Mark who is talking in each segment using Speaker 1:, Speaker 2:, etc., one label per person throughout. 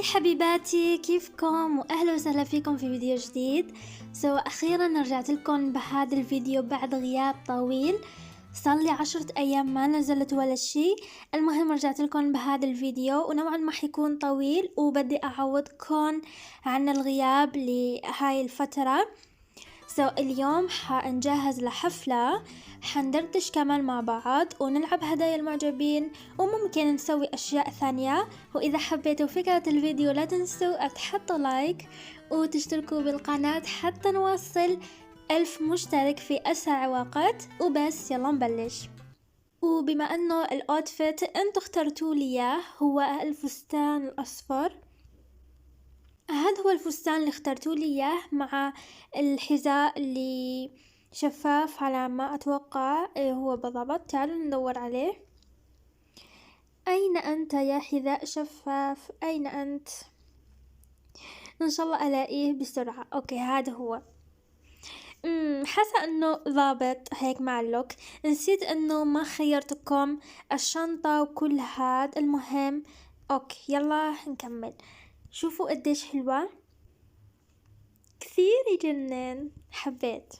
Speaker 1: هاي حبيباتي، كيفكم؟ واهلا وسهلا فيكم في فيديو جديد. اخيرا رجعت لكم بهذا الفيديو بعد غياب طويل. صار لي 10 ايام ما نزلت ولا شيء. المهم رجعت لكم بهذا الفيديو ونوعا ما حيكون طويل، وبدي اعوضكم عن الغياب لهاي الفترة. اليوم حنجهز لحفلة، حندردش كمان مع بعض ونلعب هدايا المعجبين، وممكن نسوي أشياء ثانية. وإذا حبيتوا فكرة الفيديو لا تنسوا تحطوا لايك وتشتركوا بالقناة حتى نوصل 1000 مشترك في أسرع وقت. وبس يلا نبلش. وبما أنه الأوتفيت انتو اخترتوا لي إياه هو الفستان الأصفر، هذا هو الفستان اللي اخترتوا لي اياه مع الحذاء اللي شفاف على ما اتوقع هو بالضبط. تعالوا ندور عليه. اين انت يا حذاء شفاف؟ اين انت؟ ان شاء الله الاقيه بسرعة. اوكي هذا هو. حاسة انه ضابط هيك مع اللوك. نسيت انه ما خيرتكم الشنطة وكل هاد. المهم اوكي يلا نكمل. شوفوا قديش حلوة، كثير يجنن، حبيت.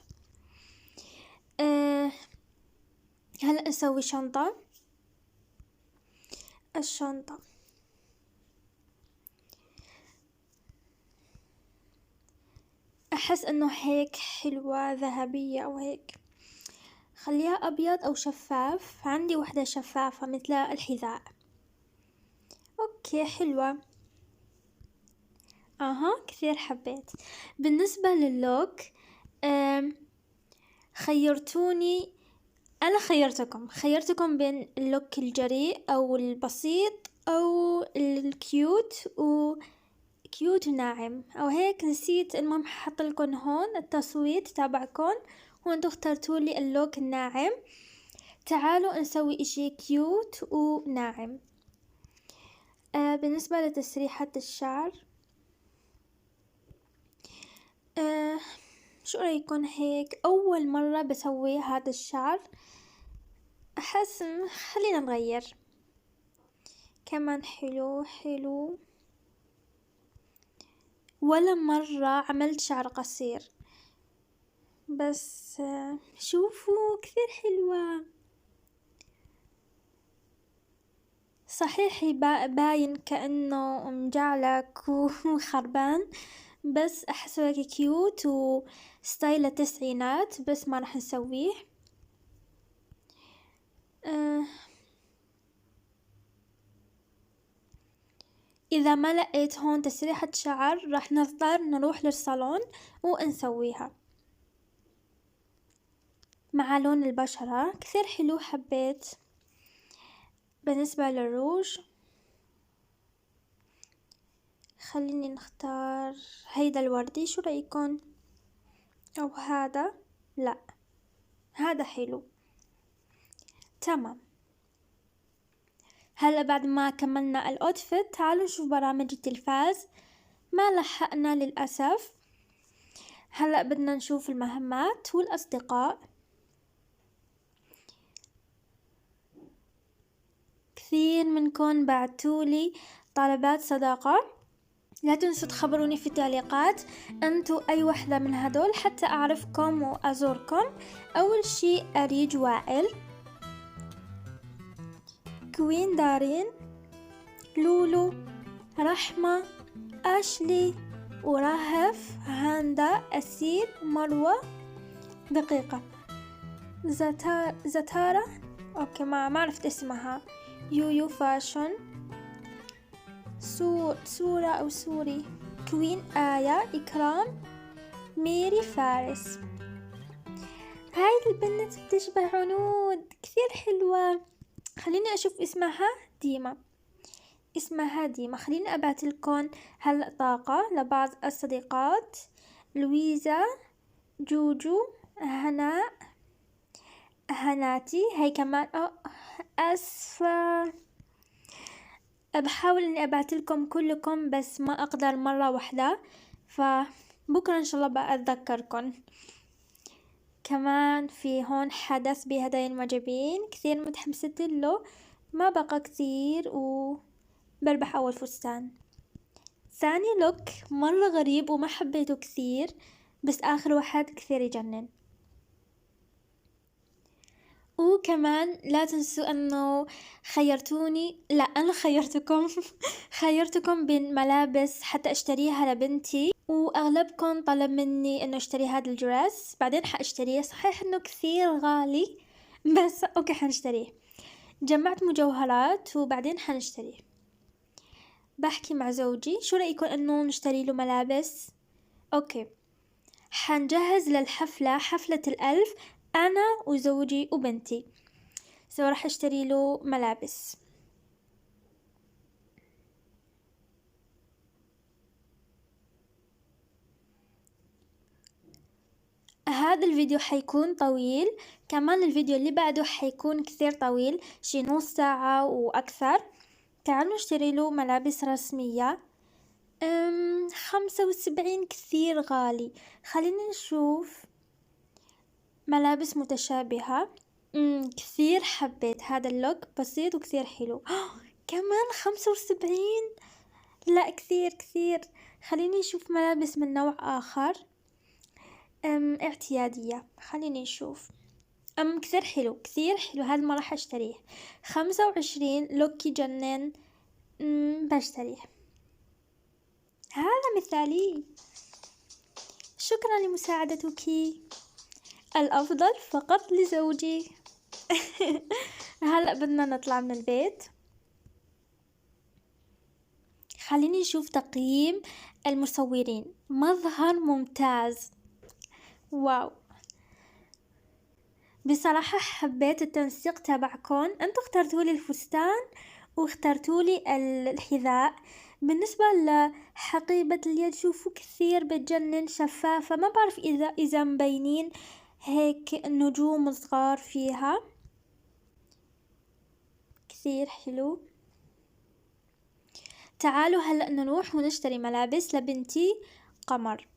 Speaker 1: هلأ نسوي شنطة. الشنطة أحس أنه هيك حلوة، ذهبية أو هيك. خليها أبيض أو شفاف. عندي وحدة شفافة مثل الحذاء. أوكي حلوة. كثير حبيت. بالنسبة للوك، خيرتوني. أنا خيرتكم بين اللوك الجريء أو البسيط أو الكيوت كيوت وناعم أو هيك. نسيت. المهم حط لكم هون التصويت تبعكم وانتو اخترتوا لي اللوك الناعم. تعالوا نسوي اشي كيوت وناعم. بالنسبة لتسريحة الشعر، شو رأيكم هيك؟ أول مرة بسوي هذا الشعر. أحس خلينا نغير. كمان حلو. ولا مرة عملت شعر قصير، بس شوفوا كثير حلوة. صحيح باين كأنه مجعلك وخربان، بس أحسه هيك كيوت وستايل التسعينات، بس ما راح نسويه. إذا ما لقيت هون تسريحة شعر راح نضطر نروح للصالون ونسويها. مع لون البشرة كثير حلو، حبيت. بالنسبة للروج، خليني نختار هيدا الوردي. شو رأيكم؟ أو هذا؟ لا هذا حلو. تمام. هلا بعد ما كملنا الاوتفيت تعالوا نشوف برامج التلفاز. ما لحقنا للأسف. هلا بدنا نشوف المهمات والأصدقاء. كثير منكم بعتولي طلبات صداقة. لا تنسوا تخبروني في التعليقات انتو اي وحدة من هدول حتى اعرفكم وازوركم. اول شي اريج وائل، كوين دارين، لولو، رحمة، اشلي، ورهف، هاندا، اسيل، مروة، دقيقة، زتارة. اوكي ما عرفت اسمها. يويو فاشن، سورة او سوري، كوين آية، إكرام، ميري فارس. هاي البنت بتشبه عنود، كثير حلوة. خليني أشوف اسمها. ديما. خليني أبعت لكم هلأ طاقة لبعض الصديقات. لويزا، جوجو، هناء، هناتي. هاي كمان أسفة. بحاول اني ابعت لكم كلكم بس ما اقدر مرة واحدة، فبكرة ان شاء الله بقى اتذكركم. كمان في هون حدث بهدايا المعجبين كثير متحمسة له. ما بقى كثير وبربح اول فستان. ثاني لوك مرة غريب وما حبيته كثير، بس آخر واحد كثير يجنن. وكمان لا تنسوا انه خيرتوني، لا انا خيرتكم خيرتكم بين ملابس حتى اشتريها لبنتي، واغلبكم طلب مني انه اشتري هذا الدرس. بعدين حاشتريه، صحيح انه كثير غالي بس اوكي حنشتريه. جمعت مجوهرات وبعدين حنشتريه. بحكي مع زوجي شو رأيكم انه نشتري له ملابس. اوكي، حنجهز للحفلة، حفلة ال1000، انا وزوجي وبنتي، راح اشتري له ملابس. هذا الفيديو حيكون طويل، كمان الفيديو اللي بعده حيكون كثير طويل، شي نص ساعة واكثر. تعالوا نشتري له ملابس رسمية. 75 كثير غالي. خلينا نشوف ملابس متشابهة. كثير حبيت هذا اللوك، بسيط وكثير حلو. كمان 75، لا كثير. خليني نشوف ملابس من نوع آخر اعتيادية. خليني نشوف. كثير حلو هذا، ما راح اشتريه. 25 لوك يجنن. بشتريه. هذا مثالي. شكرا لمساعدتك. الأفضل فقط لزوجي. هلأ بدنا نطلع من البيت. خليني نشوف تقييم المصورين. مظهر ممتاز، واو. بصراحة حبيت التنسيق تبعكم، انتو اخترتولي الفستان واخترتولي الحذاء. بالنسبة لحقيبة اليد شوفوا كثير بتجنن، شفافة، ما بعرف اذا مبينين هيك نجوم صغار فيها. كثير حلو. تعالوا هلأ نروح ونشتري ملابس لبنتي قمر.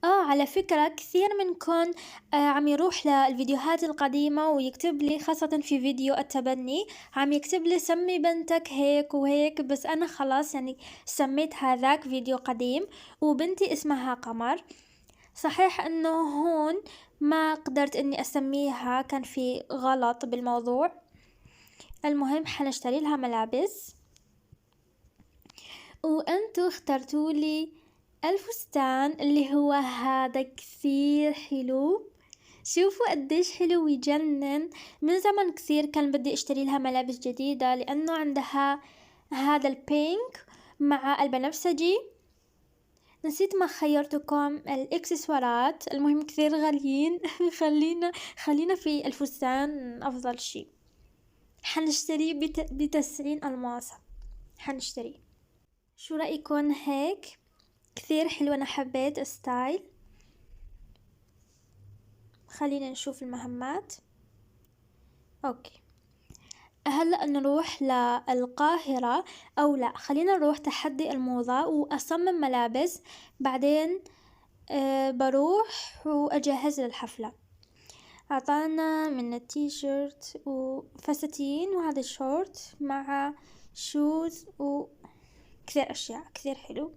Speaker 1: على فكرة كثير منكم عم يروح للفيديوهات القديمة ويكتب لي، خاصة في فيديو التبني، عم يكتب لي سمي بنتك هيك وهيك، بس انا خلاص يعني سميت هذاك فيديو قديم وبنتي اسمها قمر. صحيح انه هون ما قدرت اني اسميها، كان في غلط بالموضوع. المهم حنشتري لها ملابس، وانتو اخترتولي الفستان اللي هو هذا كثير حلو. شوفوا قديش حلو ويجنن. من زمن كثير كان بدي اشتري لها ملابس جديدة، لانه عندها هذا البينك مع البنفسجي. نسيت ما خيرتكم الاكسسوارات، المهم كثير غاليين. خلينا في الفستان افضل شي. حنشتريه ب90 الماس. حنشتريه. شو رأيكم هيك؟ كثير حلو، انا حبيت ستايل. خلينا نشوف المهمات. اوكي، هلأ نروح للقاهرة، او لا خلينا نروح تحدي الموضة واصمم ملابس. بعدين بروح واجهز للحفلة. اعطانا من التيشيرت وفساتين وهذا الشورت مع شوز وكثير اشياء كثير حلو.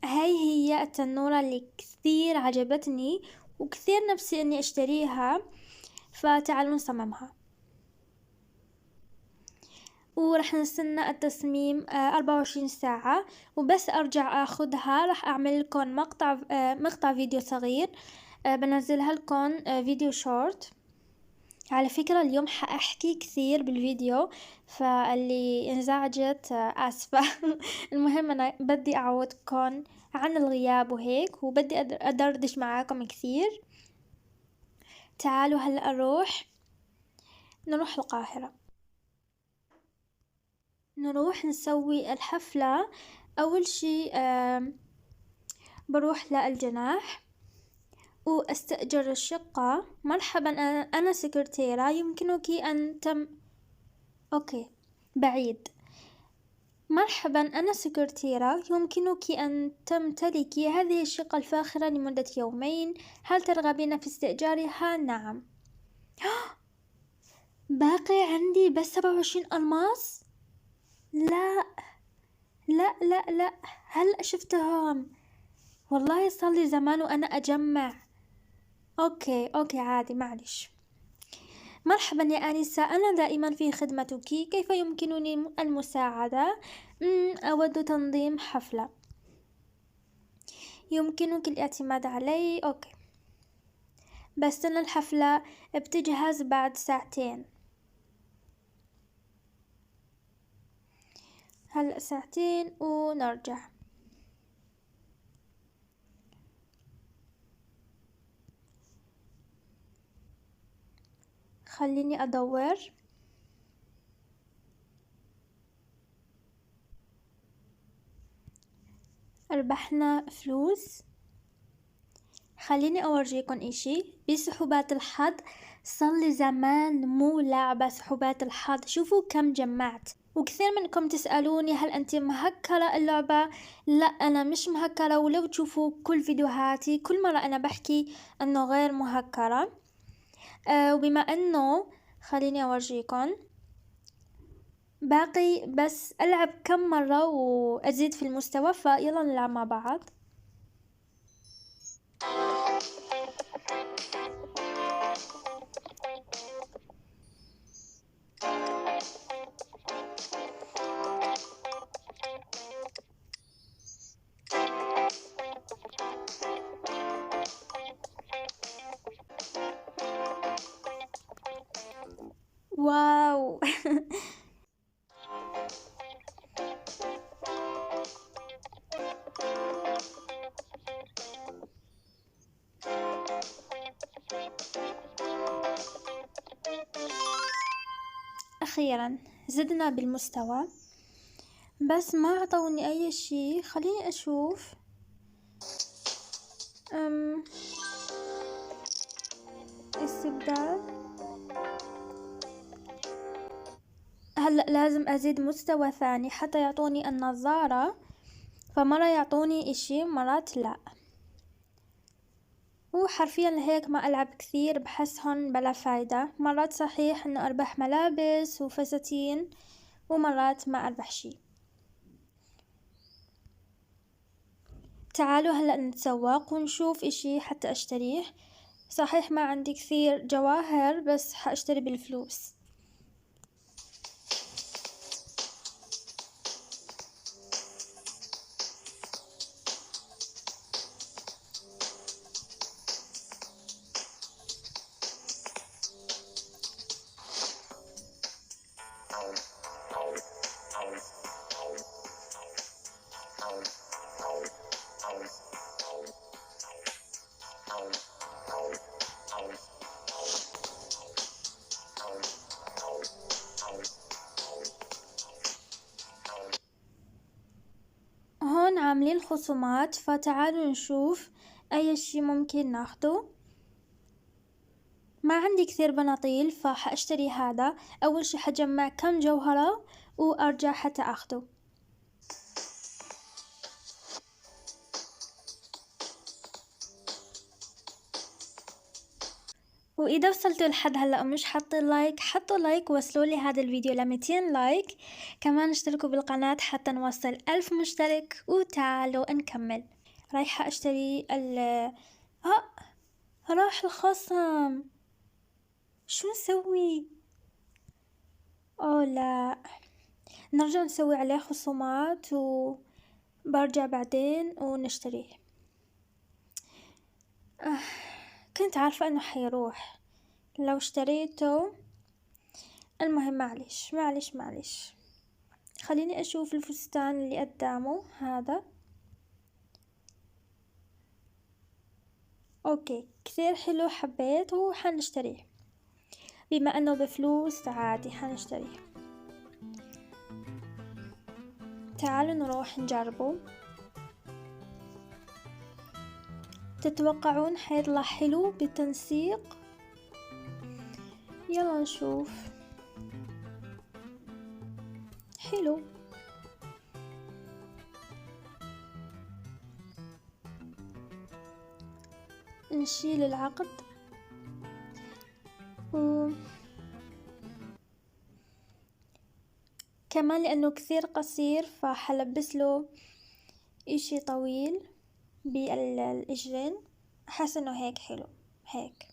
Speaker 1: هاي هي التنورة اللي كثير عجبتني وكثير نفسي اني اشتريها، فتعالوا نصممها. ورح نستنى التصميم 24 ساعة، وبس ارجع اخدها رح اعمل لكم مقطع فيديو صغير، بنزلها لكم فيديو شورت. على فكرة اليوم حاحكي كثير بالفيديو، فاللي انزعجت اسفة. المهم انا بدي اعودكم عن الغياب وهيك، وبدي ادردش معاكم كثير. تعالوا هلأ نروح القاهرة، نروح نسوي الحفلة. اول شي بروح للجناح واستأجر الشقة. مرحبا، انا سكرتيرة، يمكنك ان اوكي بعيد. مرحبا، أنا سكرتيرة، يمكنك أن تمتلكي هذه الشقة الفاخرة لمدة 2 يوم. هل ترغبين في استئجارها؟ نعم. باقي عندي بس 27 ألماس. لا لا لا لا، هلأ شفتهم. والله صار لي زمان وأنا أجمع. أوكي عادي، معلش. مرحبا يا آنسة، أنا دائما في خدمتك، كيف يمكنني المساعدة؟ أود تنظيم حفلة. يمكنك الاعتماد علي. أوكي، بس أنا الحفلة بتجهز بعد ساعتين. هلأ ساعتين ونرجع. خليني أدور. ربحنا فلوس. خليني أورجيكم إشي بسحوبات الحظ. صار زمان مو لعبة سحوبات الحظ. شوفوا كم جمعت. وكثير منكم تسألوني هل أنت مهكرة اللعبة؟ لا، أنا مش مهكرة، ولو تشوفوا كل فيديوهاتي كل مرة أنا بحكي أنه غير مهكرة. وبما أنه خليني أورجيكم، باقي بس ألعب كم مرة وأزيد في المستوى، فيلا نلعب مع بعض. واو. أخيرا زدنا بالمستوى، بس ما عطوني أي شي. خليني أشوف. استبدال. هلأ لازم أزيد مستوى ثاني حتى يعطوني النظارة، فمرة يعطوني إشي مرات لا. وحرفيا لهيك ما ألعب كثير، بحسهن بلا فايدة. مرات صحيح إنه أربح ملابس وفساتين، ومرات ما أربح شي. تعالوا هلأ نتسوق ونشوف إشي حتى أشتريه. صحيح ما عندي كثير جواهر، بس حأشتري بالفلوس. هون عاملين خصومات، فتعالوا نشوف أي شي ممكن ناخده. ما عندي كثير بناطيل، فحأشتري هذا. أول شي حجمع كم جوهرة وأرجع حتى أخده. وإذا وصلتوا لحد هلأ ومش حاطين لايك، حطوا لايك ووصلوا لي هذا الفيديو ل200 لايك. كمان اشتركوا بالقناة حتى نوصل 1000 مشترك. وتعالوا نكمل. رايحة أشتري راح الخصم. شو نسوي؟ لا، نرجع نسوي عليه خصومات وبرجع بعدين ونشتريه. كنت عارفة انه حيروح لو اشتريته. المهم معلش. خليني اشوف الفستان اللي قدامه هذا. اوكي، كثير حلو، حبيته وحنشتريه. بما انه بفلوس عادي حنشتريه. تعالوا نروح نجربه. تتوقعون حيطلع حلو بالتنسيق؟ يلا نشوف. حلو. نشيل العقد كمان لأنه كثير قصير فحلبس له إشي طويل بالإجرين. أحس إنه هيك حلو، هيك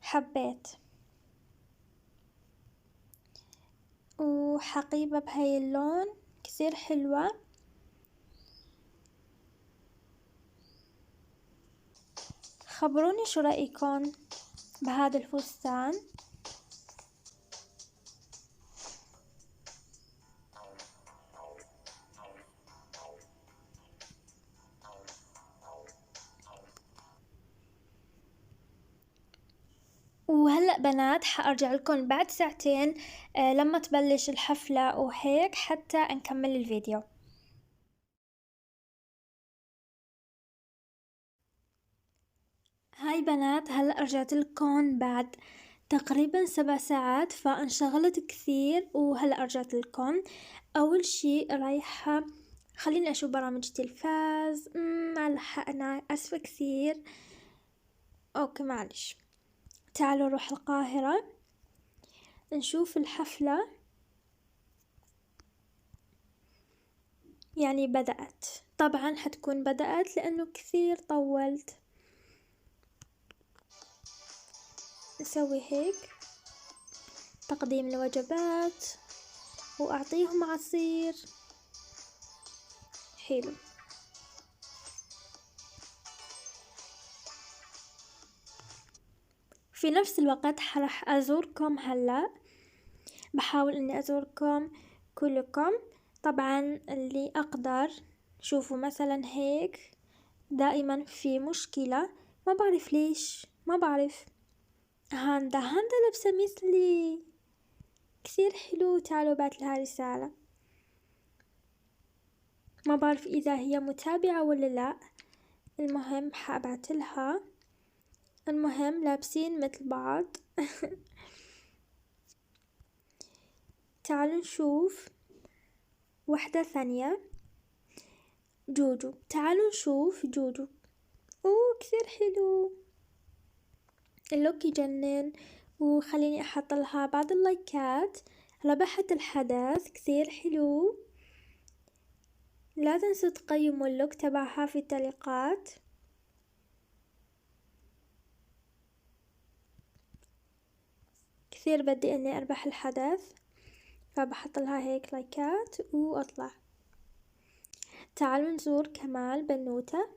Speaker 1: حبيت. وحقيبة بهاي اللون كثير حلوة. خبروني شو رأيكم بهذا الفستان. وهلأ بنات حأرجع لكم بعد ساعتين لما تبلش الحفلة وهيك حتى نكمل الفيديو. هاي بنات، هلأ رجعت لكم بعد تقريبا 7 ساعات، فانشغلت كثير وهلأ رجعت لكم. أول شي رايحة خليني أشوف برامج تلفاز. ما لحقنا، أسفة كثير. أوكي معلش. تعالوا نروح القاهرة نشوف الحفلة. يعني بدأت، طبعا حتكون بدأت لأنه كثير طولت. نسوي هيك تقديم الوجبات وأعطيهم عصير حلو. في نفس الوقت راح أزوركم هلأ، بحاول إني أزوركم كلكم طبعا اللي أقدر. شوفوا مثلا هيك دائما في مشكلة، ما بعرف ليش، ما بعرف. هاندا لابسة مثلي كثير حلو. تعالوا بعت لها رسالة، ما بعرف إذا هي متابعة ولا لا. المهم حابعت لها. المهم لابسين مثل بعض. تعالوا نشوف واحدة ثانية، جوجو. تعالوا نشوف جوجو. كثير حلو اللوك، يجنن. وخليني أحط لها بعض اللايكات. ربحت الحدث، كثير حلو. لا تنسوا تقيموا اللوك تبعها في التعليقات. كثير بدي اني اربح الحدث، فبحط لها هيك لايكات واطلع. تعالوا نزور كمال بنوتة.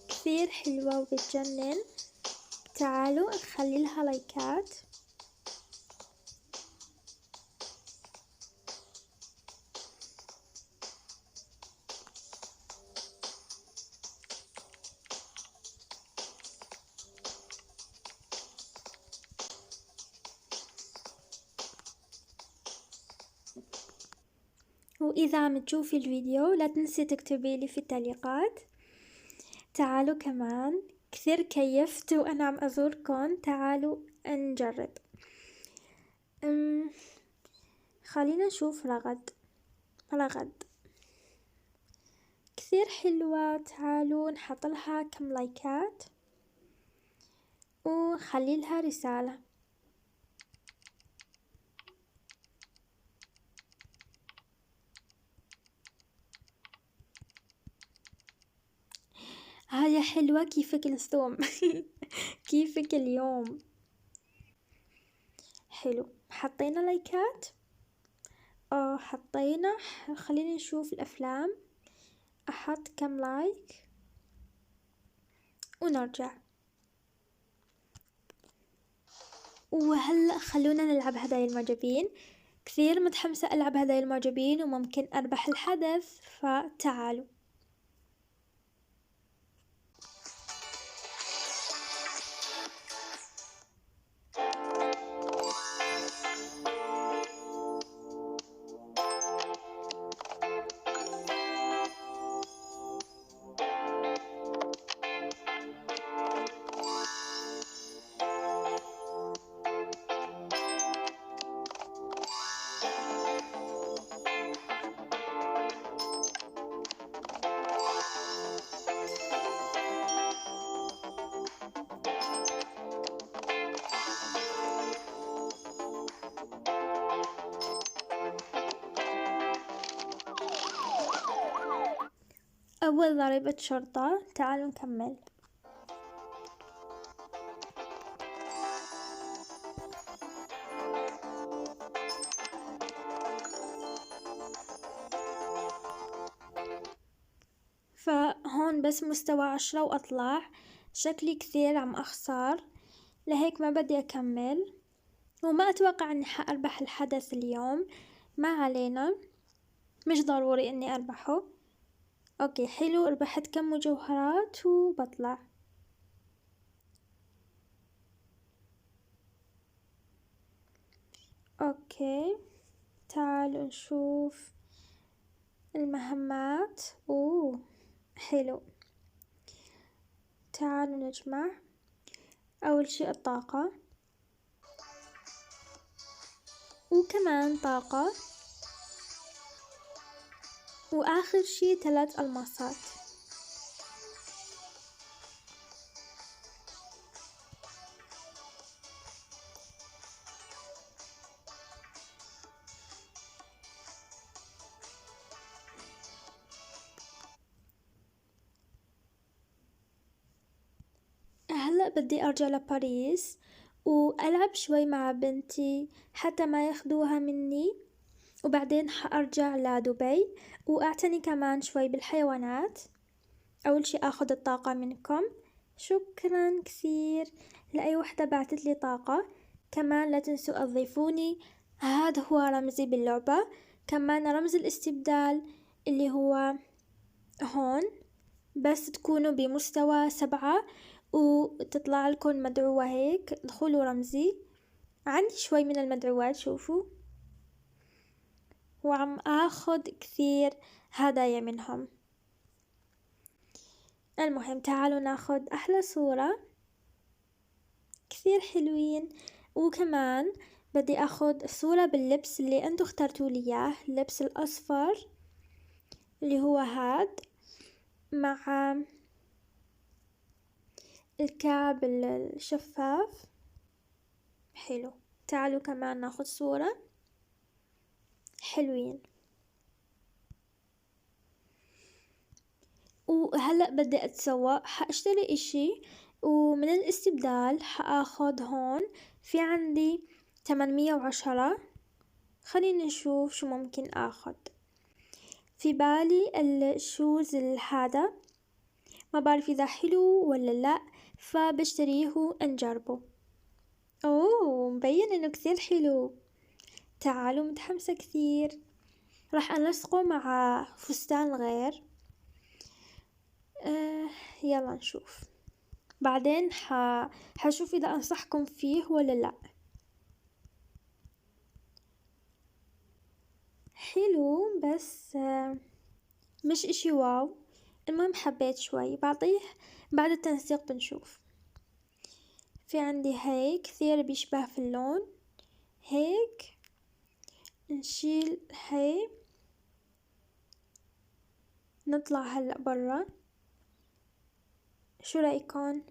Speaker 1: كثير حلوة وبتجنن. تعالوا نخلي لها لايكات. وإذا عم تشوفي الفيديو لا تنسي تكتبي لي في التعليقات. تعالوا كمان، كثير كيفت وأنا عم أزوركم. تعالوا نجرب. خلينا نشوف رغد كثير حلوة. تعالوا نحط لها كم لايكات وخلي لها رسالة. هاي حلوة. كيفك الثوم؟ كيفك اليوم؟ حلو. حطينا لايكات. حطينا. خلينا نشوف الأفلام. أحط كم لايك ونرجع. وهلأ خلونا نلعب هدايا المعجبين. كثير متحمسة ألعب هدايا المعجبين وممكن أربح الحدث، فتعالوا. أول ضريبة شرطة. تعالوا نكمل. فهون بس مستوى 10 وأطلع، شكلي كثير عم أخسر، لهيك ما بدي أكمل، وما أتوقع أني حأربح الحدث اليوم. ما علينا، مش ضروري أني أربحه. أوكي حلو، ربحت كم مجوهرات وبطلع. أوكي تعالوا نشوف المهمات. حلو، تعالوا نجمع. أول شي الطاقة، وكمان طاقة، وآخر شي 3 ألماسات. هلأ بدي أرجع لباريس وألعب شوي مع بنتي حتى ما ياخدوها مني، وبعدين حأرجع لدبي وأعتني كمان شوي بالحيوانات. أول شي أخذ الطاقة منكم، شكرا كثير لأي وحدة بعتت لي طاقة. كمان لا تنسوا تضيفوني، هذا هو رمزي باللعبة. كمان رمز الاستبدال اللي هو هون، بس تكونوا بمستوى 7 وتطلع لكم مدعوة هيك، ادخلوا رمزي. عندي شوي من المدعوات، شوفوا، وعم اخذ كثير هدايا منهم. المهم تعالوا ناخذ احلى صورة، كثير حلوين. وكمان بدي اخذ صورة باللبس اللي انتو اخترتوا لي اياه، اللبس الاصفر اللي هو هاد، مع الكعب الشفاف. حلو، تعالوا كمان ناخذ صورة. حلوين. وهلأ بدي أتسوق، حأشتري إشي، ومن الاستبدال حأخذ هون في عندي 810. خلينا نشوف شو ممكن أخذ. في بالي الشوز هذا، ما بعرف إذا حلو ولا لا، فبشتريه ونجربه. مبين إنه كثير حلو. تعالوا، متحمسة كثير. راح أنسقه مع فستان غير. يلا نشوف بعدين. حشوف إذا أنصحكم فيه ولا لا. حلو بس مش إشي واو. المهم حبيت شوي، بعطيه بعد التنسيق بنشوف. في عندي هيك كثير بيشبه في اللون، هيك نشيل هاي، نطلع هلأ برا. شو رأيكم؟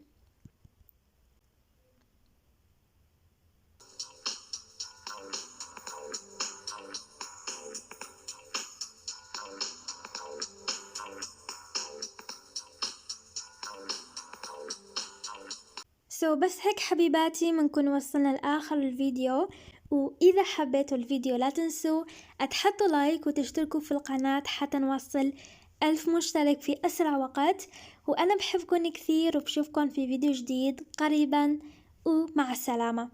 Speaker 1: بس هيك حبيباتي بنكون وصلنا لآخر الفيديو. وإذا حبيتوا الفيديو لا تنسوا تحطوا لايك وتشتركوا في القناة حتى نوصل 1000 مشترك في أسرع وقت. وأنا بحبكم كثير، وبشوفكم في فيديو جديد قريبا، ومع السلامة.